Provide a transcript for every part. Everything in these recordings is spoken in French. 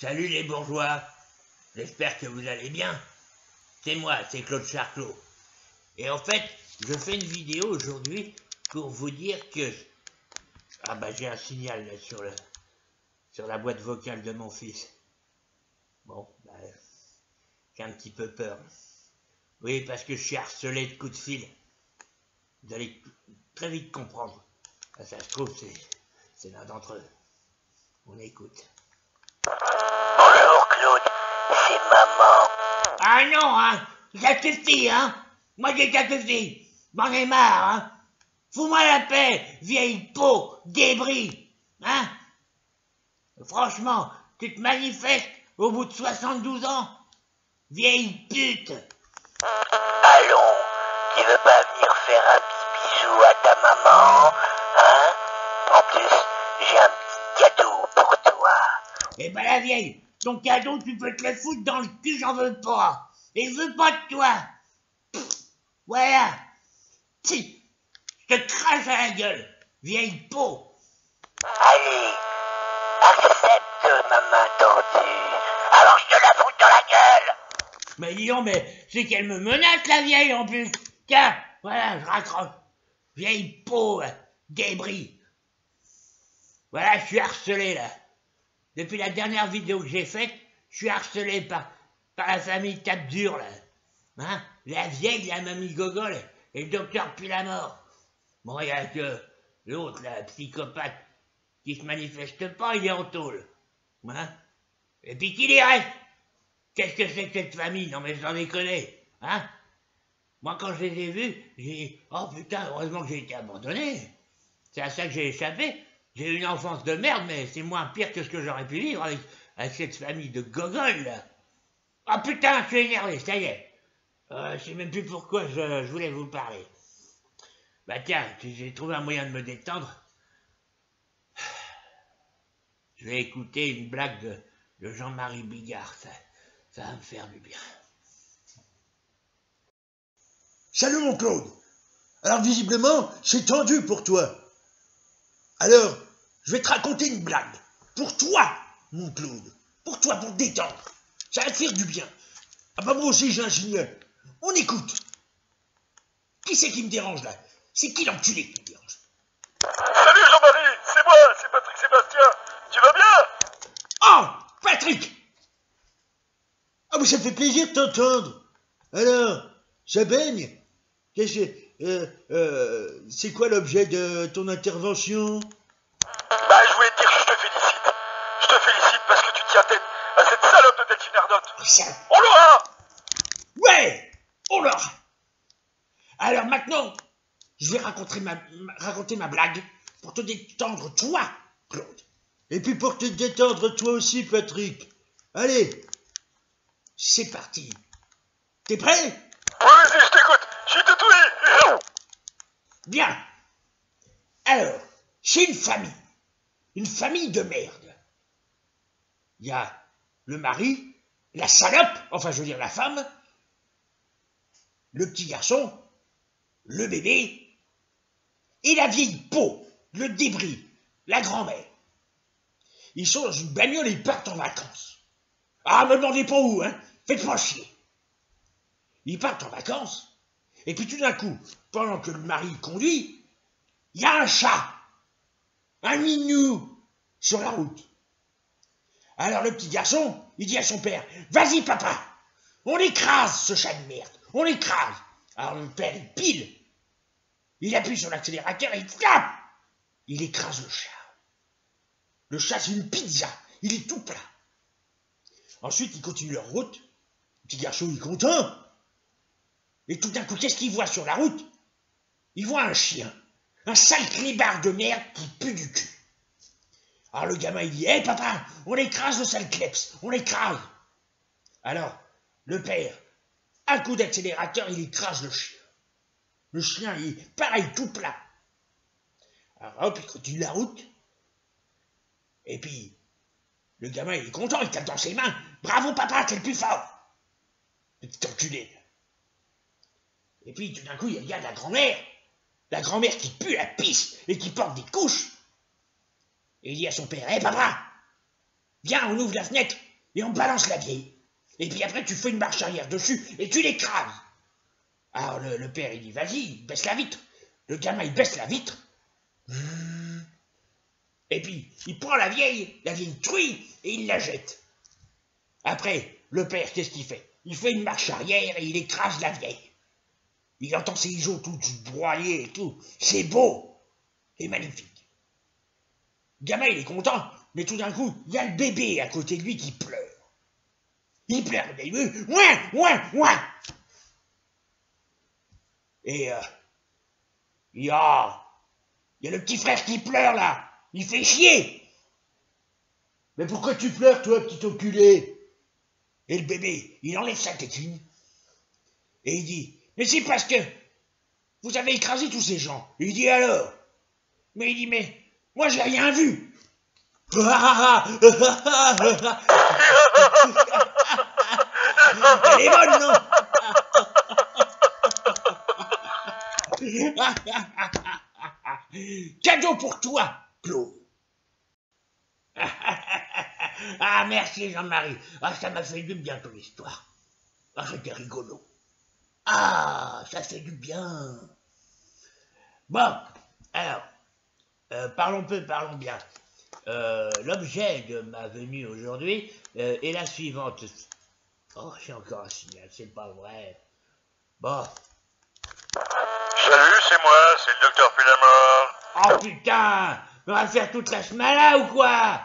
Salut les bourgeois, j'espère que vous allez bien. C'est moi, c'est Claude Charclot. Et en fait, je fais une vidéo aujourd'hui pour vous dire que... Ah bah j'ai un signal là sur la boîte vocale de mon fils. Bon, bah, j'ai un petit peu peur. Oui, parce que je suis harcelé de coups de fil. Vous allez très vite comprendre. Ah, ça se trouve, c'est l'un d'entre eux. On écoute. Bonjour Claude, c'est maman. Ah non, hein, ça suffit, hein. Moi j'ai ça suffit. M'en ai marre, hein. Fous-moi la paix, vieille peau, débris, hein. Franchement, tu te manifestes au bout de 72 ans, vieille pute. Allons, tu veux pas venir faire un petit bisou à ta maman, hein? En plus, j'ai un petit cadeau pour toi. Eh ben la vieille, ton cadeau tu peux te le foutre dans le cul, j'en veux pas. Et je veux pas de toi. Pff, voilà. Si, je te crache à la gueule, vieille peau. Allez, accepte ma main tendue, alors je te la fous dans la gueule. Mais dis donc, mais c'est qu'elle me menace la vieille en plus. Tiens, voilà, je raccroche. Vieille peau, débris. Voilà, je suis harcelé là. Depuis la dernière vidéo que j'ai faite, je suis harcelé par la famille Tape Dur là. Hein? La vieille, la mamie Gogol et le docteur puis la mort. Bon, il y a que l'autre, la psychopathe, qui se manifeste pas, il est en tôle. Hein? Et puis qu'il y reste. Qu'est-ce que c'est que cette famille? Non mais j'en ai connais. Hein? Moi quand je les ai vus, j'ai dit, oh putain, heureusement que j'ai été abandonné. C'est à ça que j'ai échappé. J'ai eu une enfance de merde, mais c'est moins pire que ce que j'aurais pu vivre avec cette famille de gogoles, là. Oh putain, je suis énervé, ça y est. Je sais même plus pourquoi je voulais vous parler. Bah tiens, j'ai trouvé un moyen de me détendre. Je vais écouter une blague de Jean-Marie Bigard, ça va me faire du bien. Salut mon Claude. Alors visiblement, c'est tendu pour toi. Alors, je vais te raconter une blague. Pour toi, mon Claude. Pour toi, pour te détendre. Ça va te faire du bien. Ah bah moi aussi j'ai un signal. On écoute. Qui c'est qui me dérange là? C'est qui l'enculé qui me dérange? Salut Jean-Marie, c'est moi, c'est Patrick Sébastien. Tu vas bien? Oh, Patrick! Ah mais ça me fait plaisir de t'entendre. Alors, ça baigne? C'est quoi l'objet de ton intervention? Bah je voulais te dire que je te félicite. Je te félicite parce que tu tiens tête à cette salope de Delphine Ernotte. Oh, ça... On l'aura! Ouais! On l'aura! Alors maintenant, je vais raconter ma blague pour te détendre toi, Claude. Et puis pour te détendre toi aussi, Patrick. Allez, c'est parti. T'es prêt? Oui, vas-y, je t'écoute. Je suis tout oui. Bien. Alors, c'est une famille de merde. Il y a le mari, la salope, enfin je veux dire la femme, le petit garçon, le bébé, et la vieille peau, le débris, la grand-mère. Ils sont dans une bagnole et ils partent en vacances. Ah, me demandez pas où, hein, faites pas chier. Ils partent en vacances, et puis tout d'un coup, pendant que le mari conduit, il y a un chat, un minou, sur la route. Alors le petit garçon, il dit à son père, vas-y papa, on écrase ce chat de merde, on l'écrase. Alors le père, il pile, il appuie sur l'accélérateur et il tape, il écrase le chat. Le chat, c'est une pizza, il est tout plat. Ensuite, ils continuent leur route, le petit garçon, il est content. Et tout d'un coup, qu'est-ce qu'il voit sur la route? Il voit un chien, un sale clébard de merde qui pue du cul. Alors le gamin, il dit, hé papa, on écrase le sale kleps, on l'écrase. Alors, le père, un coup d'accélérateur, il écrase le chien. Le chien, il est pareil, tout plat. Alors hop, il continue la route. Et puis, le gamin, il est content, il tape dans ses mains. Bravo papa, t'es le plus fort. Petit enculé. Et puis, tout d'un coup, il y a la grand-mère. La grand-mère qui pue la pisse et qui porte des couches. Et il dit à son père, hé papa, viens, on ouvre la fenêtre, et on balance la vieille. Et puis après, tu fais une marche arrière dessus et tu l'écrases. Alors le père, il dit, vas-y, il baisse la vitre. Le gamin, il baisse la vitre. Et puis, il prend la vieille truie, et il la jette. Après, le père, qu'est-ce qu'il fait? Il fait une marche arrière et il écrase la vieille. Il entend ses os tout broyés et tout. C'est beau et magnifique. Le gamin, il est content, mais tout d'un coup, il y a le bébé à côté de lui qui pleure. Il pleure, il veut, ouin. Et il y a le petit frère qui pleure là. Il fait chier. Mais pourquoi tu pleures, toi, petit enculé? Et le bébé, il enlève sa tétine. Et il dit, mais c'est parce que vous avez écrasé tous ces gens. Il dit alors. Mais il dit, mais moi j'ai rien vu. Elle est bonne, non? Cadeau pour toi, Claude. Ah, merci Jean-Marie. Ah, ça m'a fait du bien ton histoire. Ah, c'était rigolo. Ah, ça fait du bien. Bon, alors, parlons peu, parlons bien. L'objet de ma venue aujourd'hui est la suivante. Oh, j'ai encore un signal, c'est pas vrai. Bon. Salut, c'est moi, c'est le docteur Pilamore. Oh putain, on va faire toute la semaine là ou quoi?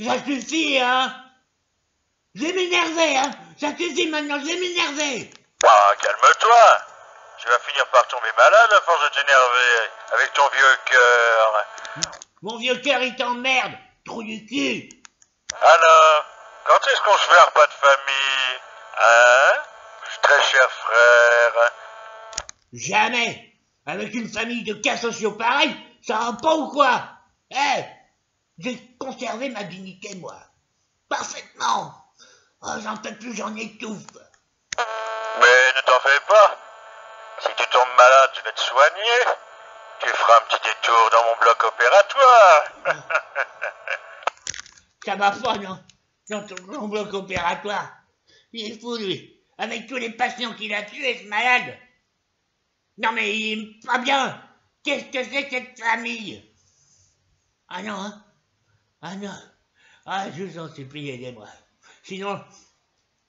Ça suffit, hein? Je vais m'énerver, hein? Ça suffit maintenant, je vais m'énerver. Ah, calme-toi. Tu vas finir par tomber malade à force de t'énerver avec ton vieux cœur. Mon vieux cœur, il t'emmerde, trou du cul. Alors, quand est-ce qu'on se fait un repas de famille? Hein? Très cher frère. Jamais. Avec une famille de cas sociaux pareils, ça va pas ou quoi? J'ai conservé ma dignité, moi. Parfaitement. Oh, j'en peux plus, j'en étouffe. Mais ne t'en fais pas. Si tu tombes malade, je vais te soigner. Tu feras un petit détour dans mon bloc opératoire. Ça va pas, non? Dans ton bloc opératoire. Il est fou, lui. Avec tous les patients qu'il a tués, ce malade. Non, mais il est pas bien. Qu'est-ce que c'est que cette famille? Ah non, hein? Ah non. Ah, je vous en supplie, aidez-moi. Sinon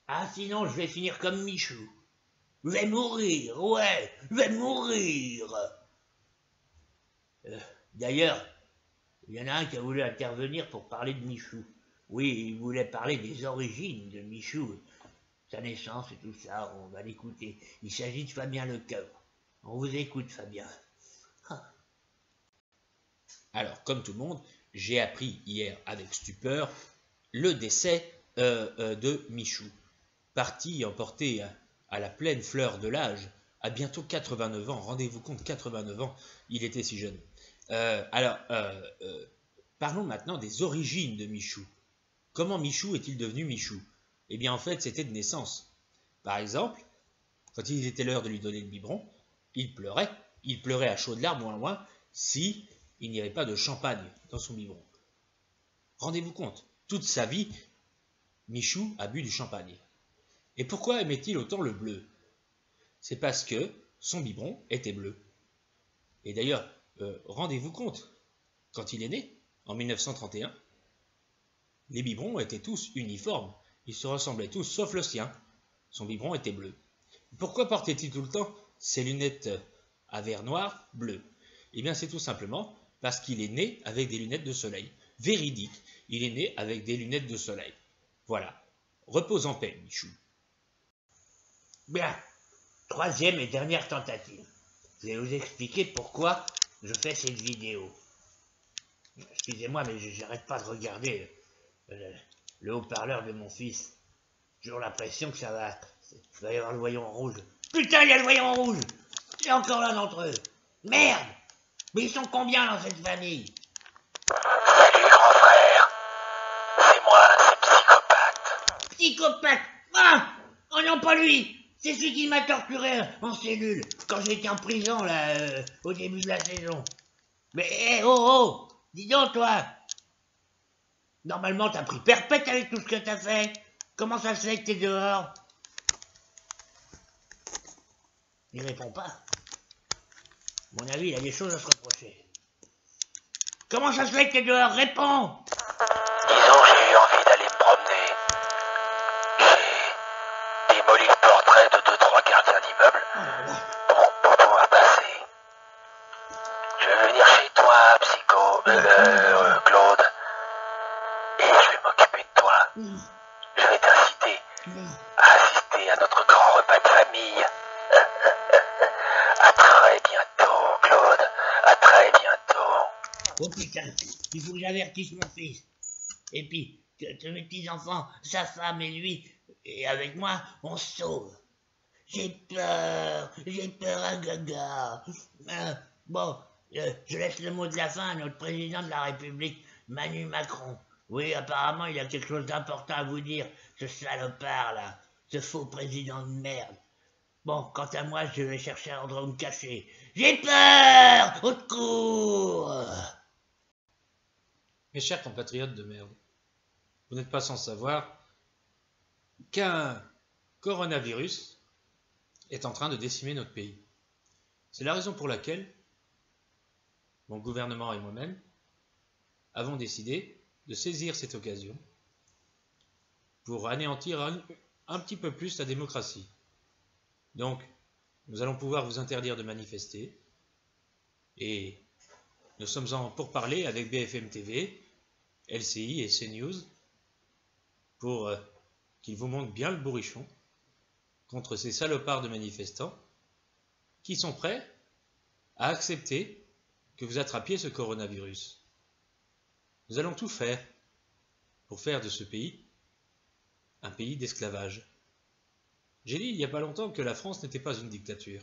je vais finir comme Michou. Je vais mourir, ouais, je vais mourir. D'ailleurs, il y en a un qui a voulu intervenir pour parler de Michou. Oui, il voulait parler des origines de Michou, sa naissance et tout ça, on va l'écouter. Il s'agit de Fabien Lecoeur. On vous écoute, Fabien. Alors, comme tout le monde, j'ai appris hier avec stupeur le décès de Michou, parti emporté à la pleine fleur de l'âge, à bientôt 89 ans. Rendez-vous compte, 89 ans, il était si jeune. Parlons maintenant des origines de Michou. Comment Michou est-il devenu Michou? Eh bien, en fait, c'était de naissance. Par exemple, quand il était l'heure de lui donner le biberon, il pleurait à chaudes larmes, moins, si il n'y avait pas de champagne dans son biberon. Rendez-vous compte, toute sa vie, Michou a bu du champagne. Et pourquoi aimait-il autant le bleu? C'est parce que son biberon était bleu. Et d'ailleurs, rendez-vous compte, quand il est né, en 1931, les biberons étaient tous uniformes, ils se ressemblaient tous sauf le sien. Son biberon était bleu. Pourquoi portait-il tout le temps ses lunettes à verre noir bleu? Eh bien, c'est tout simplement parce qu'il est né avec des lunettes de soleil. Véridique, il est né avec des lunettes de soleil. Voilà. Repose en paix, Michou. Bien. Troisième et dernière tentative. Je vais vous expliquer pourquoi je fais cette vidéo. Excusez-moi, mais j'arrête pas de regarder le haut-parleur de mon fils. J'ai toujours l'impression que ça va y avoir le voyant rouge. Putain, il y a le voyant rouge! Il y a encore l'un d'entre eux. Merde! Mais ils sont combien dans cette famille? Salut, grand frère. C'est moi, c'est Psychopathe. Psychopathe! Ah! Oh non, pas lui! C'est celui qui m'a torturé en cellule quand j'étais en prison, là, au début de la saison. Mais, oh! Dis donc, toi! Normalement, t'as pris perpète avec tout ce que t'as fait. Comment ça se fait que t'es dehors? Il répond pas. À mon avis, il a des choses à se reprocher. Comment ça se fait que t'es dehors? Réponds! Disons, j'ai eu envie d'aller me promener. J'ai démoli le portrait de 2-3 gardiens d'immeuble Oh là là. pour pouvoir passer. Je vais venir chez toi, Claude, et je vais m'occuper de toi. Je vais t'inciter à assister à notre grand repas de famille. À très bientôt, Claude. À très bientôt. Oh putain, il faut que j'avertisse mon fils. Et puis, que mes petits-enfants, sa femme et lui, et avec moi, on se sauve. J'ai peur à gaga. Bon, je laisse le mot de la fin à notre président de la République, Manu Macron. Oui, apparemment, il a quelque chose d'important à vous dire, ce salopard là, ce faux président de merde. Bon, quant à moi, je vais chercher un endroit où me cacher. J'ai peur! Au secours! Mes chers compatriotes de merde, vous n'êtes pas sans savoir qu'un coronavirus est en train de décimer notre pays. C'est la raison pour laquelle mon gouvernement et moi-même avons décidé de saisir cette occasion pour anéantir un petit peu plus la démocratie. Donc, nous allons pouvoir vous interdire de manifester et nous sommes en pourparlers avec BFM TV, LCI et CNews pour qu'ils vous montrent bien le bourrichon contre ces salopards de manifestants qui sont prêts à accepter que vous attrapiez ce coronavirus. Nous allons tout faire pour faire de ce pays un pays d'esclavage. J'ai dit il n'y a pas longtemps que la France n'était pas une dictature,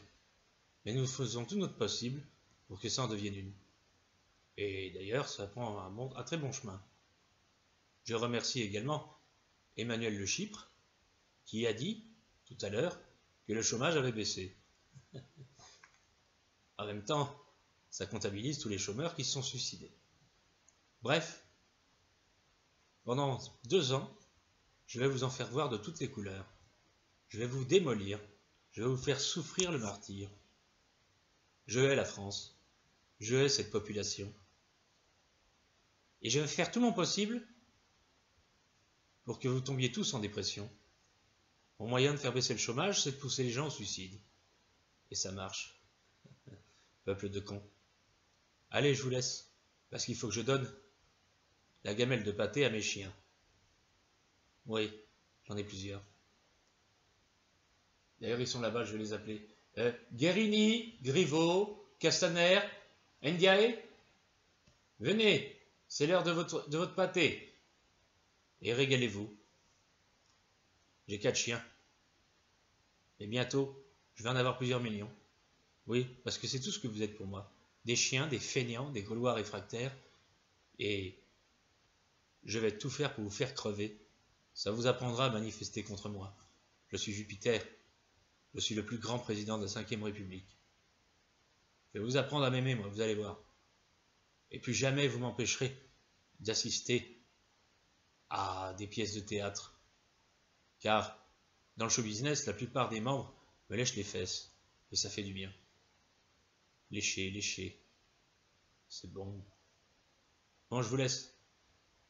mais nous faisons tout notre possible pour que ça en devienne une. Et d'ailleurs, ça prend un très bon chemin. Je remercie également Emmanuel Le Chypre, qui a dit tout à l'heure que le chômage avait baissé. En même temps, ça comptabilise tous les chômeurs qui se sont suicidés. Bref, pendant 2 ans, je vais vous en faire voir de toutes les couleurs. Je vais vous démolir, je vais vous faire souffrir le martyre. Je hais la France, je hais cette population. Et je vais faire tout mon possible pour que vous tombiez tous en dépression. Mon moyen de faire baisser le chômage, c'est de pousser les gens au suicide. Et ça marche. Peuple de cons. Allez, je vous laisse, parce qu'il faut que je donne la gamelle de pâté à mes chiens. Oui, j'en ai plusieurs. D'ailleurs, ils sont là-bas, je vais les appeler. Guérini, Griveaux, Castaner, Ndiaye, venez, c'est l'heure de votre pâté. Et régalez-vous. J'ai 4 chiens. Et bientôt, je vais en avoir plusieurs millions. Oui, parce que c'est tout ce que vous êtes pour moi. Des chiens, des feignants, des Gaulois réfractaires. Et je vais tout faire pour vous faire crever. Ça vous apprendra à manifester contre moi. Je suis Jupiter. Je suis le plus grand président de la 5e République. Je vais vous apprendre à m'aimer, moi, vous allez voir. Et plus jamais vous m'empêcherez d'assister à des pièces de théâtre. Car, dans le show business, la plupart des membres me lèchent les fesses. Et ça fait du bien. Lécher, lécher. C'est bon. Bon, je vous laisse.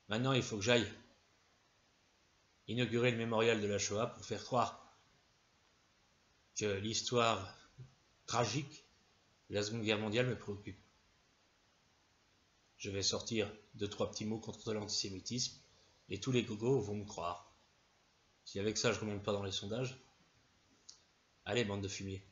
Maintenant, il faut que j'aille inaugurer le mémorial de la Shoah pour faire croire que l'histoire tragique de la Seconde Guerre mondiale me préoccupe. Je vais sortir 2-3 petits mots contre l'antisémitisme et tous les gogos vont me croire. Si avec ça je ne remonte pas dans les sondages, allez, bande de fumier.